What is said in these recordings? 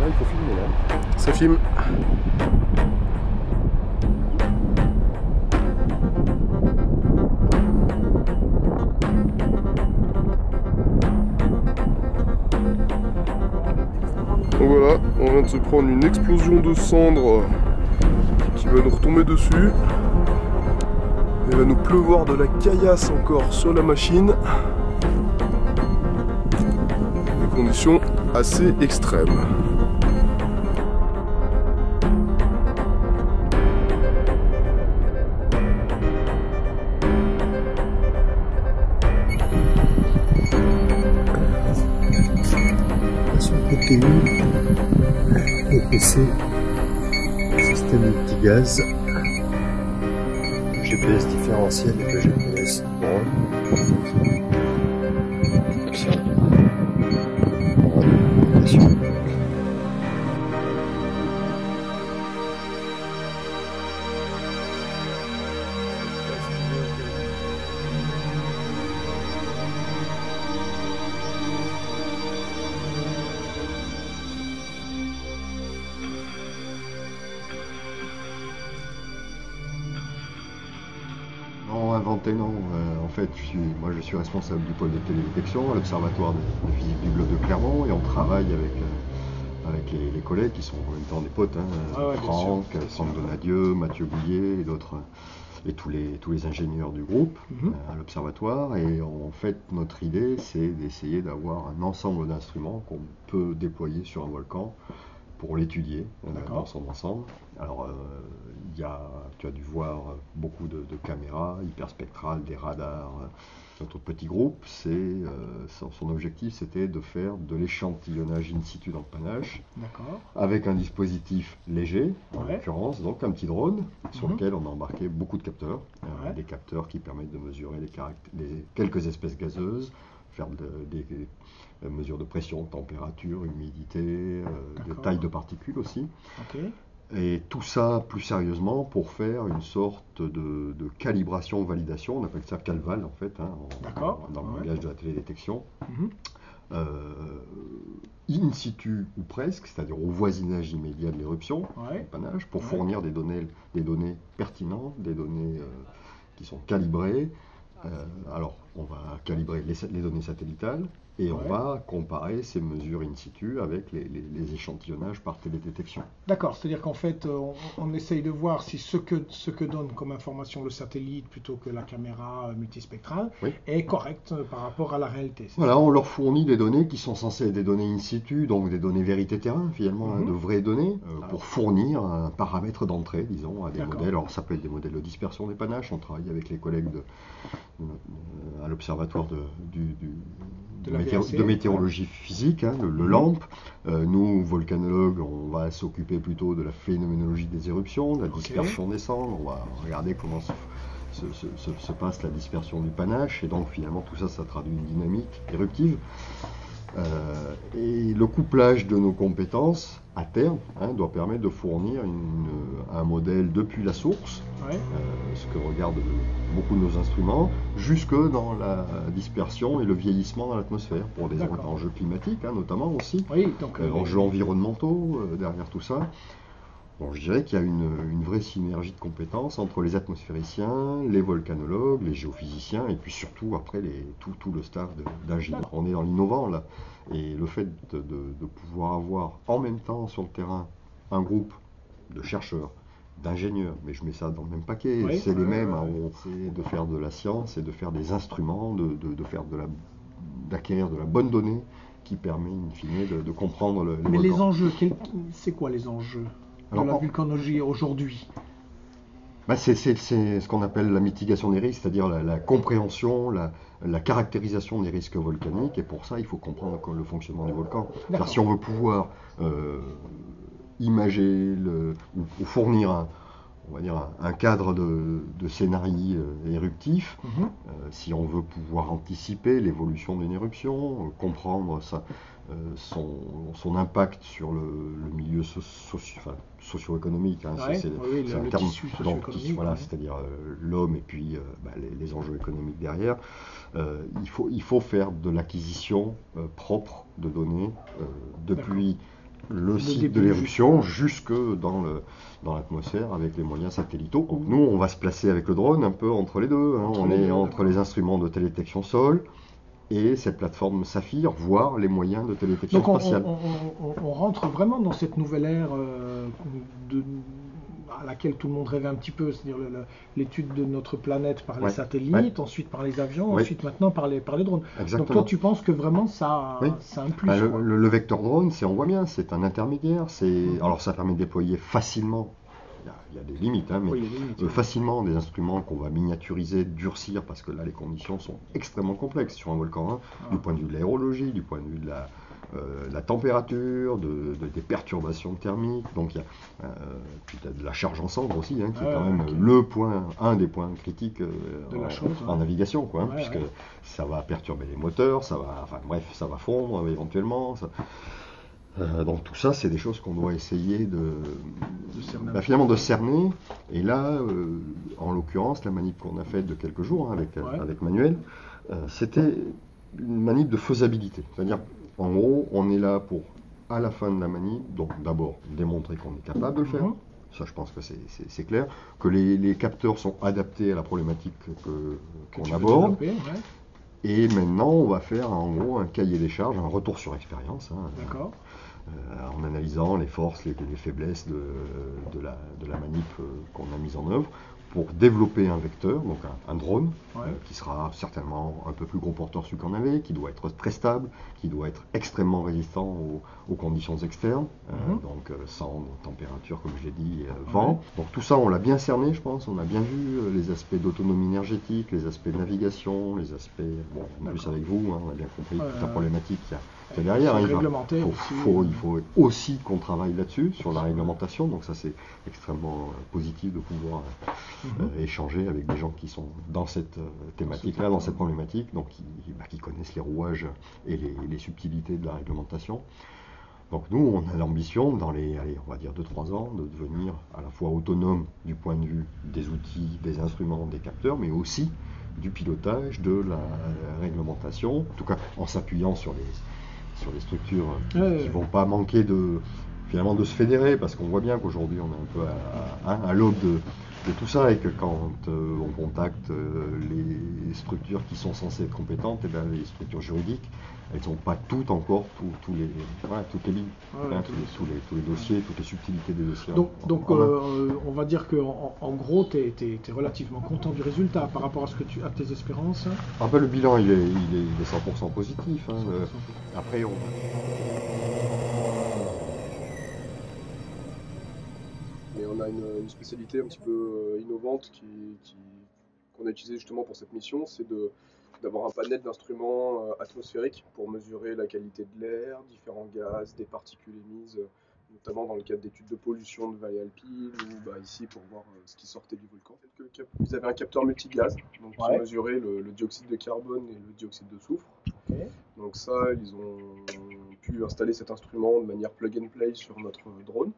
il faut filmer là. Ça filme. Donc voilà, on vient de se prendre une explosion de cendres qui va nous retomber dessus. Il va nous pleuvoir de la caillasse encore sur la machine. Des conditions assez extrêmes. PTU, EPC, système multigaz, GPS différentiel et le GPS drone. Ça, drone, inventé, non. En fait, moi je suis responsable du pôle de télédétection à l'Observatoire de physique du globe de Clermont et on travaille avec les collègues qui sont en même temps des potes, Franck Donadieu, Mathieu Bouillet et d'autres, et tous les ingénieurs du groupe à l'Observatoire. Et en fait, notre idée, c'est d'essayer d'avoir un ensemble d'instruments qu'on peut déployer sur un volcan pour l'étudier dans son ensemble. Alors, tu as dû voir beaucoup de caméras hyperspectrales, des radars. Notre petit groupe, son objectif, c'était de faire de l'échantillonnage in situ dans le panache, avec un dispositif léger, en l'occurrence, donc un petit drone, sur lequel on a embarqué beaucoup de capteurs, des capteurs qui permettent de mesurer quelques espèces gazeuses, faire des mesures de pression, de température, humidité, de taille de particules aussi. Et tout ça, plus sérieusement, pour faire une sorte de calibration-validation, on appelle ça CalVal en fait, dans le langage de la télédétection, in situ ou presque, c'est-à-dire au voisinage immédiat de l'éruption, du panache, pour fournir des données pertinentes, des données qui sont calibrées. Alors, on va calibrer les données satellitales et on va comparer ces mesures in situ avec les échantillonnages par télédétection. D'accord, c'est-à-dire qu'en fait, on essaye de voir si ce que donne comme information le satellite plutôt que la caméra multispectrale est correct par rapport à la réalité. Voilà, on leur fournit des données qui sont censées être des données in situ, donc des données vérité terrain, finalement, de vraies données, pour fournir un paramètre d'entrée, disons, à des modèles. Alors, ça peut être des modèles de dispersion des panaches, on travaille avec les collègues à l'Observatoire de météorologie physique, le LAMP. Nous, volcanologues, on va s'occuper plutôt de la phénoménologie des éruptions, de la dispersion des cendres, on va regarder comment se passe la dispersion du panache, et donc finalement tout ça, ça traduit une dynamique éruptive. Et le couplage de nos compétences, à terme, doit permettre de fournir un modèle depuis la source, ce que regardent beaucoup de nos instruments, jusque dans la dispersion et le vieillissement dans l'atmosphère, pour des enjeux climatiques notamment aussi, enjeux environnementaux derrière tout ça. Bon, je dirais qu'il y a une vraie synergie de compétences entre les atmosphériciens, les volcanologues, les géophysiciens, et puis surtout après tout le staff d'ingénieurs. On est dans l'innovant là, et le fait de pouvoir avoir en même temps sur le terrain un groupe de chercheurs, d'ingénieurs, mais je mets ça dans le même paquet, c'est les mêmes, c'est de faire de la science et de faire des instruments, d'acquérir de la bonne donnée qui permet in fine de comprendre le volcan. Les enjeux, c'est quoi les enjeux de la volcanologie aujourd'hui? C'est ce qu'on appelle la mitigation des risques, c'est-à-dire la compréhension, la caractérisation des risques volcaniques, et pour ça, il faut comprendre le fonctionnement du volcan. Si on veut pouvoir imager ou fournir un cadre de scénarii éruptifs, si on veut pouvoir anticiper l'évolution d'une éruption, comprendre son impact sur le milieu socio-économique, c'est un terme, c'est-à-dire l'homme et puis les enjeux économiques derrière. Il faut faire de l'acquisition propre de données depuis le site de début l'éruption jusque dans l'atmosphère avec les moyens satellitaux. Donc nous, on va se placer avec le drone un peu entre les deux. Hein. On est entre les instruments de télédétection sol et cette plateforme Saphir, voire les moyens de télédétection spatiale. On rentre vraiment dans cette nouvelle ère à laquelle tout le monde rêvait un petit peu, c'est-à-dire l'étude de notre planète par les satellites, ensuite par les avions, ensuite maintenant par les drones. Exactement. Donc toi, tu penses que vraiment ça a un plus. Le vecteur drone, on voit bien, c'est un intermédiaire. Alors ça permet de déployer facilement. Il y a des limites, hein, mais facilement des instruments qu'on va miniaturiser, durcir, parce que là les conditions sont extrêmement complexes sur un volcan, hein, du point de vue de l'aérologie, du point de vue de la température, des perturbations thermiques, donc il y a puis de la charge en cendre aussi, hein, qui est quand même un des points critiques en navigation, quoi, hein, puisque ça va perturber les moteurs, ça va fondre éventuellement. Donc tout ça, c'est des choses qu'on doit essayer finalement de cerner. Et là, en l'occurrence, la manip qu'on a faite de quelques jours avec Manuel, c'était une manip de faisabilité. C'est-à-dire, en gros, on est là pour, à la fin de la manip, donc d'abord démontrer qu'on est capable de le faire. Ça, je pense que c'est clair. Que les capteurs sont adaptés à la problématique qu'on aborde. Et maintenant, on va faire en gros un cahier des charges, un retour sur expérience. Hein, D'accord. En analysant les forces, les faiblesses de la manip qu'on a mise en œuvre pour développer un vecteur, donc un drone, qui sera certainement un peu plus gros porteur que celui qu'on avait, qui doit être très stable, qui doit être extrêmement résistant aux conditions externes, donc cendre, température, comme je l'ai dit, vent. Donc tout ça, on l'a bien cerné, je pense, on a bien vu les aspects d'autonomie énergétique, les aspects de navigation, les aspects, en plus avec vous, hein, on a bien compris toute la problématique qu'il y a derrière. Il faut aussi qu'on travaille là-dessus, sur la réglementation, donc ça c'est extrêmement positif de pouvoir échanger avec des gens qui sont dans cette thématique-là, dans cette problématique, donc qui connaissent les rouages et les subtilités de la réglementation. Donc nous, on a l'ambition, dans on va dire 2-3 ans, de devenir à la fois autonome du point de vue des outils, des instruments, des capteurs, mais aussi du pilotage, de la réglementation, en tout cas en s'appuyant sur les structures qui ne vont pas manquer de se fédérer, parce qu'on voit bien qu'aujourd'hui on est un peu à l'aube de tout ça, et que quand on contacte les structures qui sont censées être compétentes, et bien les structures juridiques, elles n'ont pas toutes encore toutes les lignes, tous les dossiers, toutes les subtilités des dossiers. Donc on va dire qu'en gros, tu es relativement content du résultat par rapport à tes espérances. Le bilan il est 100% positif. Hein. 100% positif. Après on a une spécialité un petit peu innovante qu'on a utilisée justement pour cette mission, c'est d'avoir un panel d'instruments atmosphériques pour mesurer la qualité de l'air, différents gaz, des particules émises, notamment dans le cadre d'études de pollution de vallées alpines, ou ici pour voir ce qui sortait du volcan. Vous avez un capteur multigaz, donc qui mesurait le dioxyde de carbone et le dioxyde de soufre. Donc ça, ils ont pu installer cet instrument de manière plug and play sur notre drone.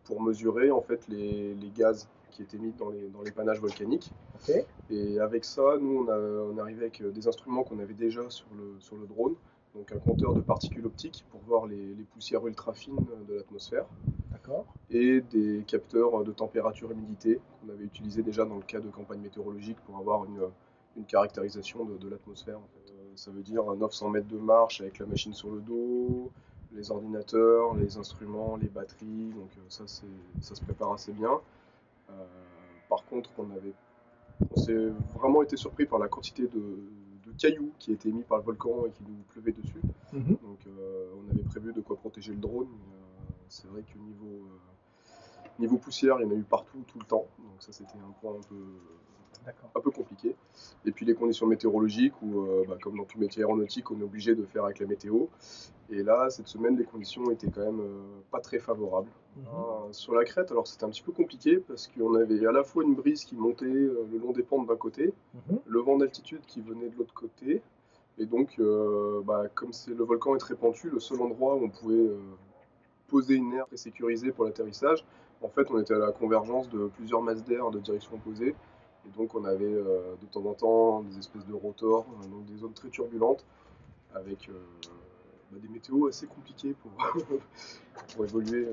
Pour mesurer en fait les gaz qui étaient mis dans les panaches volcaniques. Et avec ça, nous on est arrivé avec des instruments qu'on avait déjà sur le drone, donc un compteur de particules optiques pour voir les poussières ultra fines de l'atmosphère, et des capteurs de température et humidité qu'on avait utilisés déjà dans le cas de campagne météorologique pour avoir une caractérisation de l'atmosphère. En fait. Ça veut dire 900 mètres de marche avec la machine sur le dos, les ordinateurs, les instruments, les batteries, donc ça se prépare assez bien. Par contre, on s'est vraiment été surpris par la quantité de cailloux qui étaient mis par le volcan et qui nous pleuvaient dessus. Donc on avait prévu de quoi protéger le drone, mais c'est vrai que niveau poussière, il y en a eu partout, tout le temps, donc ça c'était un point un peu compliqué. Et puis les conditions météorologiques, où comme dans tout métier aéronautique, on est obligé de faire avec la météo. Et là, cette semaine, les conditions étaient quand même pas très favorables. Sur la crête, alors c'était un petit peu compliqué parce qu'on avait à la fois une brise qui montait le long des pentes d'un côté, le vent d'altitude qui venait de l'autre côté. Et donc, comme le volcan est très pentu, le seul endroit où on pouvait poser une aire très sécurisée pour l'atterrissage, en fait, on était à la convergence de plusieurs masses d'air de direction opposée. Et donc on avait de temps en temps des espèces de rotors, donc des zones très turbulentes, avec des météos assez compliquées pour, pour évoluer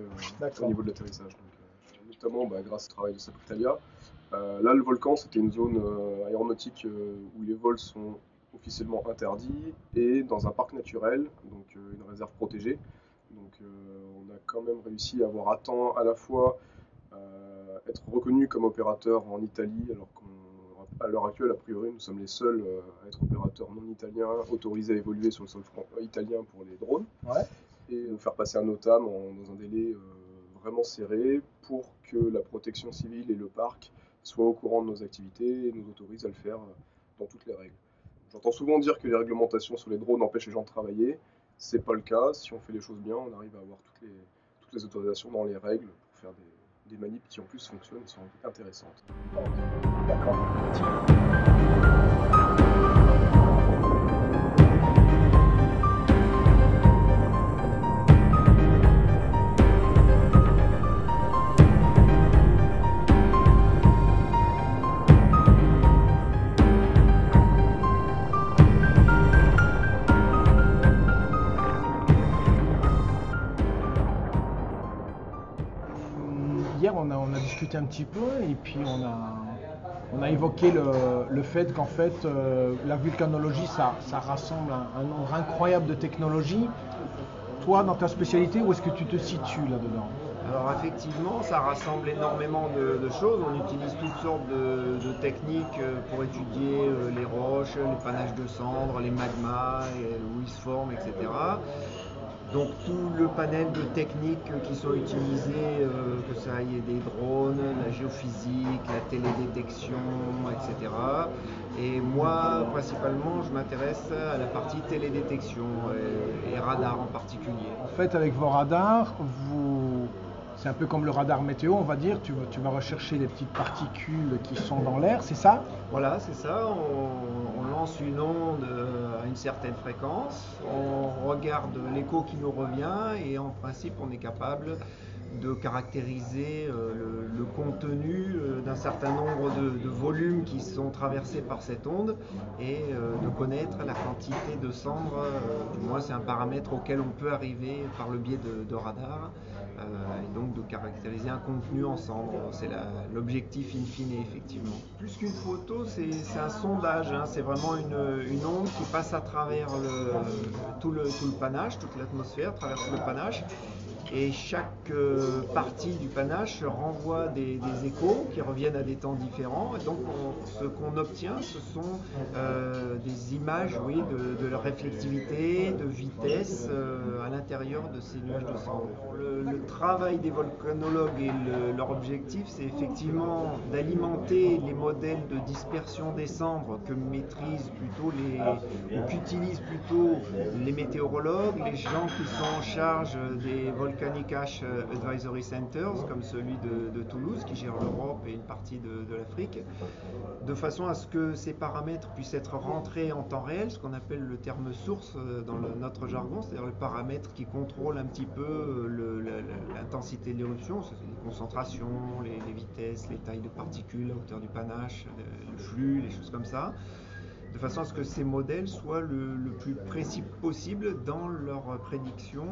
au niveau de l'atterrissage. Donc, notamment grâce au travail de Saputalia. Là, le volcan, c'était une zone aéronautique où les vols sont officiellement interdits et dans un parc naturel, donc une réserve protégée. Donc on a quand même réussi à avoir à temps à la fois être reconnu comme opérateur en Italie, alors qu'à l'heure actuelle, a priori, nous sommes les seuls à être opérateurs non italiens autorisés à évoluer sur le sol italien pour les drones, et nous faire passer un OTAM dans un délai vraiment serré pour que la protection civile et le parc soient au courant de nos activités et nous autorisent à le faire dans toutes les règles. J'entends souvent dire que les réglementations sur les drones empêchent les gens de travailler. C'est pas le cas. Si on fait les choses bien, on arrive à avoir toutes les autorisations dans les règles pour faire des manips qui en plus fonctionnent et sont intéressantes. D'accord. Hier, on a discuté un petit peu et puis on a évoqué le fait qu'en fait, la vulcanologie, ça rassemble un nombre incroyable de technologies. Toi, dans ta spécialité, où est-ce que tu te situes là-dedans? Alors effectivement, ça rassemble énormément de choses. On utilise toutes sortes de techniques pour étudier les roches, les panaches de cendres, les magmas, où ils se forment, etc. Donc tout le panel de techniques qui sont utilisées, que ça aille des drones, la géophysique, la télédétection, etc. Et moi, principalement, je m'intéresse à la partie télédétection et radar en particulier. En fait, avec vos radars, c'est un peu comme le radar météo, on va dire, tu vas rechercher les petites particules qui sont dans l'air, c'est ça? Voilà, c'est ça. On lance une onde à une certaine fréquence, on regarde l'écho qui nous revient et en principe, on est capable de caractériser le contenu d'un certain nombre de volumes qui sont traversés par cette onde et de connaître la quantité de cendres. Du moins, c'est un paramètre auquel on peut arriver par le biais de radar. Et donc de caractériser un contenu en cendres. C'est l'objectif in fine, effectivement. Plus qu'une photo, c'est un sondage, hein. C'est vraiment une onde qui passe à travers tout le panache, toute l'atmosphère, traverse le panache. Et chaque partie du panache renvoie des échos qui reviennent à des temps différents. Et donc ce qu'on obtient, ce sont des images, oui, de leur réflectivité, de vitesse à l'intérieur de ces nuages de cendres. Le travail des volcanologues et leur objectif, c'est effectivement d'alimenter les modèles de dispersion des cendres que maîtrisent plutôt ou qu'utilisent plutôt les météorologues, les gens qui sont en charge des Volcanic Ash Advisory Centers, comme celui de Toulouse, qui gère l'Europe et une partie de l'Afrique, de façon à ce que ces paramètres puissent être rentrés en temps réel, ce qu'on appelle le terme source dans notre jargon, c'est-à-dire le paramètre qui contrôle un petit peu l'intensité de l'éruption, les concentrations, les vitesses, les tailles de particules, la hauteur du panache, le flux, les choses comme ça, de façon à ce que ces modèles soient le plus précis possible dans leur prédiction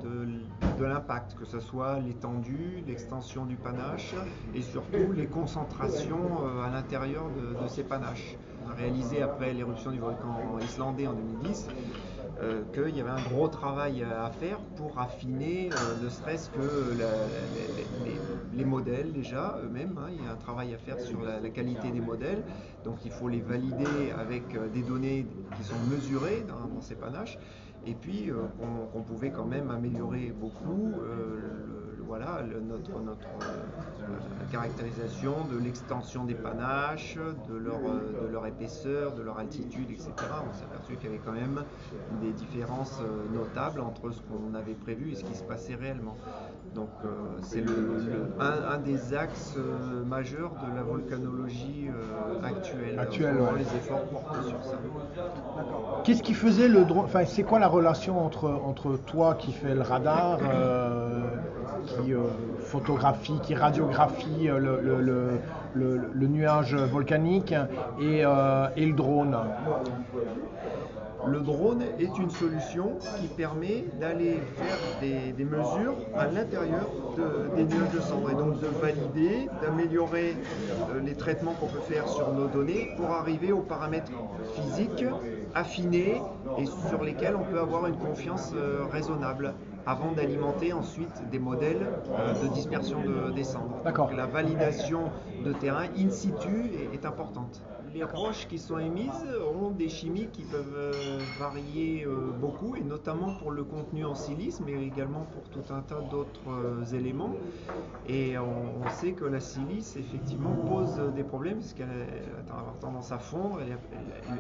de l'impact, que ce soit l'étendue, l'extension du panache et surtout les concentrations à l'intérieur de ces panaches. On a réalisé après l'éruption du volcan islandais en 2010 qu'il y avait un gros travail à faire pour affiner ne serait-ce que les modèles déjà eux-mêmes, hein. Il y a un travail à faire sur la qualité des modèles, donc il faut les valider avec des données qui sont mesurées dans ces panaches, et puis qu'on pouvait quand même améliorer beaucoup notre caractérisation de l'extension des panaches, de leur épaisseur, de leur altitude, etc. On s'est aperçu qu'il y avait quand même des différences notables entre ce qu'on avait prévu et ce qui se passait réellement. Donc c'est un des axes majeurs de la volcanologie actuelle. Ouais. Les efforts portent sur ça. Qu'est-ce qui faisait le drone? Enfin, c'est quoi la relation entre toi qui fais le radar, qui photographie, qui radiographie le nuage volcanique et le drone? Le drone est une solution qui permet d'aller faire des mesures à l'intérieur des nuages de cendres et donc de valider, d'améliorer les traitements qu'on peut faire sur nos données pour arriver aux paramètres physiques affinés et sur lesquels on peut avoir une confiance raisonnable avant d'alimenter ensuite des modèles de dispersion des cendres. D'accord. Donc, la validation de terrain in situ est importante. Les roches qui sont émises ont des chimies qui peuvent varier beaucoup, et notamment pour le contenu en silice, mais également pour tout un tas d'autres éléments. Et on sait que la silice, effectivement, pose des problèmes, puisqu'elle a tendance à fondre.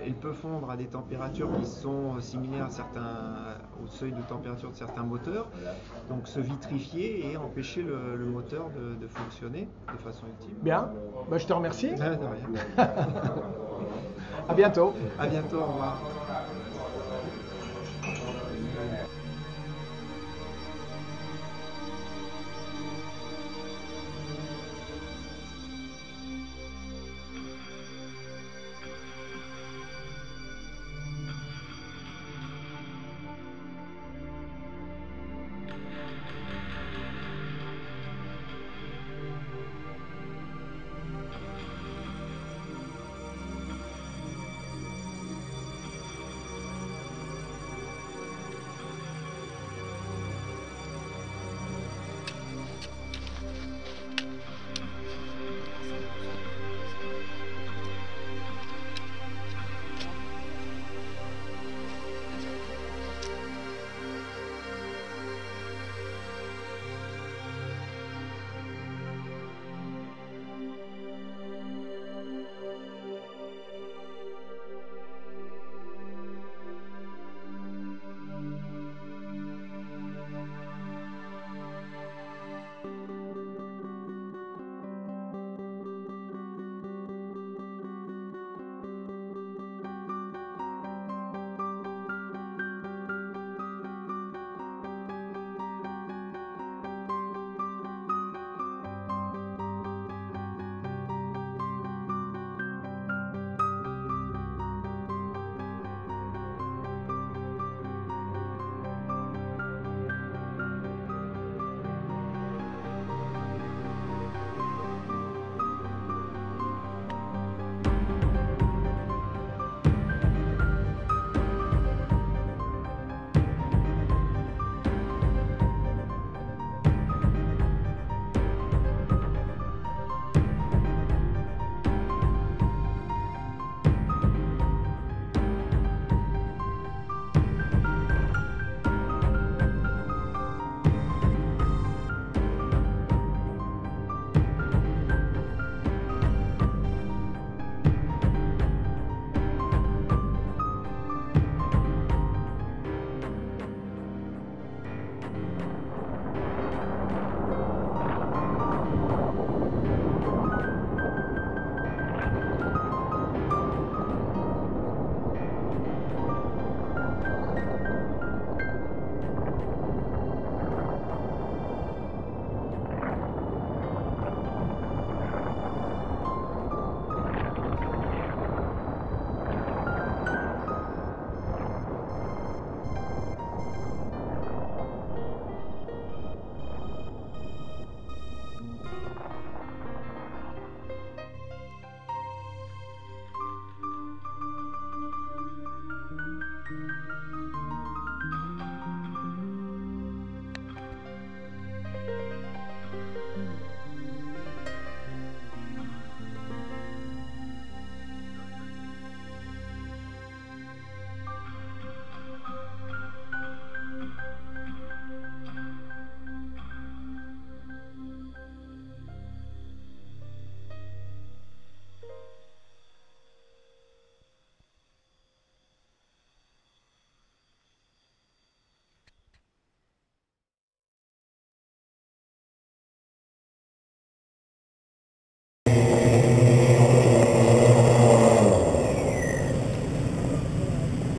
Elle peut fondre à des températures qui sont similaires au seuil de température de certains moteurs, donc se vitrifier et empêcher le moteur de fonctionner de façon ultime. Bien, je te remercie. De rien. À bientôt. À bientôt, au revoir.